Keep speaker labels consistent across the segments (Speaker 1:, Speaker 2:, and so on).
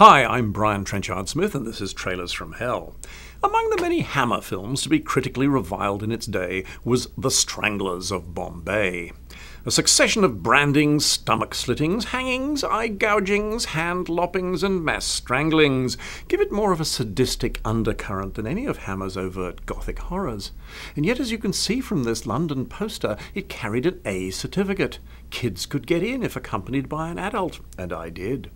Speaker 1: Hi, I'm Brian Trenchard-Smith and this is Trailers from Hell. Among the many Hammer films to be critically reviled in its day was The Stranglers of Bombay. A succession of brandings, stomach slittings, hangings, eye gougings, hand loppings and mass stranglings give it more of a sadistic undercurrent than any of Hammer's overt gothic horrors. And yet, as you can see from this London poster, it carried an A certificate. Kids could get in if accompanied by an adult, and I did.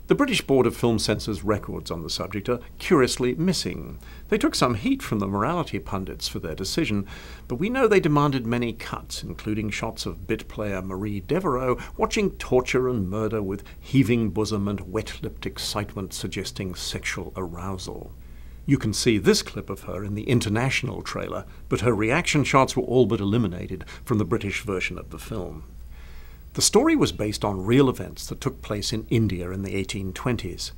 Speaker 1: The British Board of Film Censors' records on the subject are curiously missing. They took some heat from the morality pundits for their decision, but we know they demanded many cuts, including shots of bit player Marie Devereaux watching torture and murder with heaving bosom and wet-lipped excitement suggesting sexual arousal. You can see this clip of her in the international trailer, but her reaction shots were all but eliminated from the British version of the film. The story was based on real events that took place in India in the 1820s.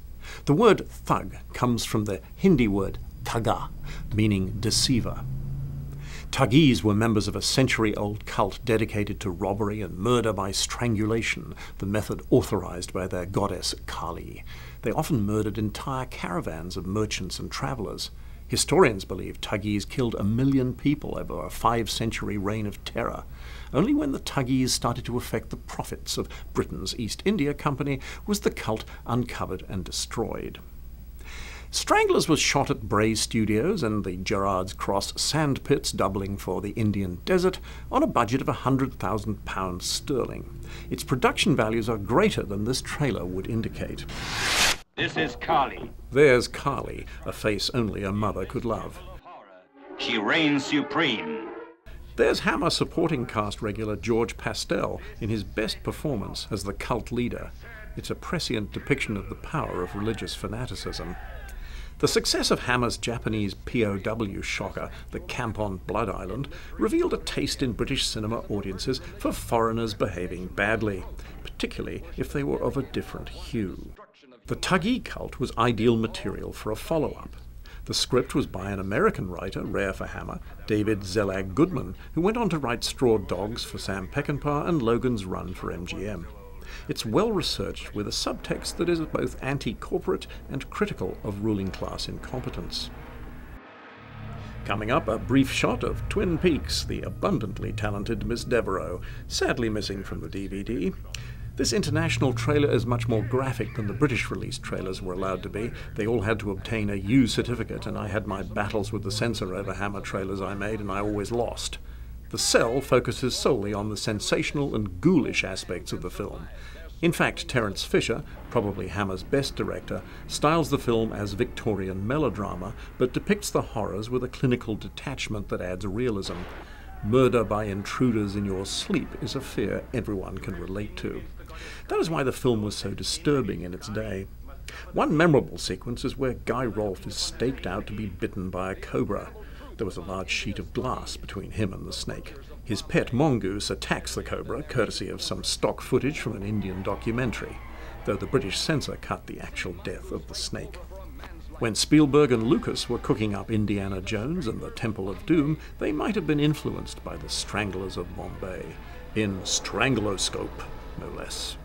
Speaker 1: The word thug comes from the Hindi word thaga, meaning deceiver. Thuggis were members of a century-old cult dedicated to robbery and murder by strangulation, the method authorized by their goddess Kali. They often murdered entire caravans of merchants and travelers. Historians believe Thuggis killed 1 million people over a 5-century reign of terror. Only when the Thuggis started to affect the profits of Britain's East India Company was the cult uncovered and destroyed. Stranglers was shot at Bray Studios and the Gerrards Cross sandpits, doubling for the Indian desert, on a budget of £100,000 sterling. Its production values are greater than this trailer would indicate.
Speaker 2: This is Kali.
Speaker 1: There's Kali, a face only a mother could love.
Speaker 2: She reigns supreme.
Speaker 1: There's Hammer supporting cast regular George Pastel in his best performance as the cult leader. It's a prescient depiction of the power of religious fanaticism. The success of Hammer's Japanese POW shocker, The Camp on Blood Island, revealed a taste in British cinema audiences for foreigners behaving badly, particularly if they were of a different hue. The Thuggy cult was ideal material for a follow-up. The script was by an American writer, rare for Hammer, David Zelig Goodman, who went on to write Straw Dogs for Sam Peckinpah and Logan's Run for MGM. It's well-researched with a subtext that is both anti-corporate and critical of ruling class incompetence. Coming up, a brief shot of Twin Peaks, the abundantly talented Miss Devereaux, sadly missing from the DVD. This international trailer is much more graphic than the British released trailers were allowed to be. They all had to obtain a U certificate, and I had my battles with the censor over Hammer trailers I made, and I always lost. The Cell focuses solely on the sensational and ghoulish aspects of the film. In fact, Terence Fisher, probably Hammer's best director, styles the film as Victorian melodrama, but depicts the horrors with a clinical detachment that adds realism. Murder by intruders in your sleep is a fear everyone can relate to. That is why the film was so disturbing in its day. One memorable sequence is where Guy Rolfe is staked out to be bitten by a cobra. There was a large sheet of glass between him and the snake. His pet mongoose attacks the cobra, courtesy of some stock footage from an Indian documentary, though the British censor cut the actual death of the snake. When Spielberg and Lucas were cooking up Indiana Jones and the Temple of Doom, they might have been influenced by the Stranglers of Bombay, in Strangloscope, no less.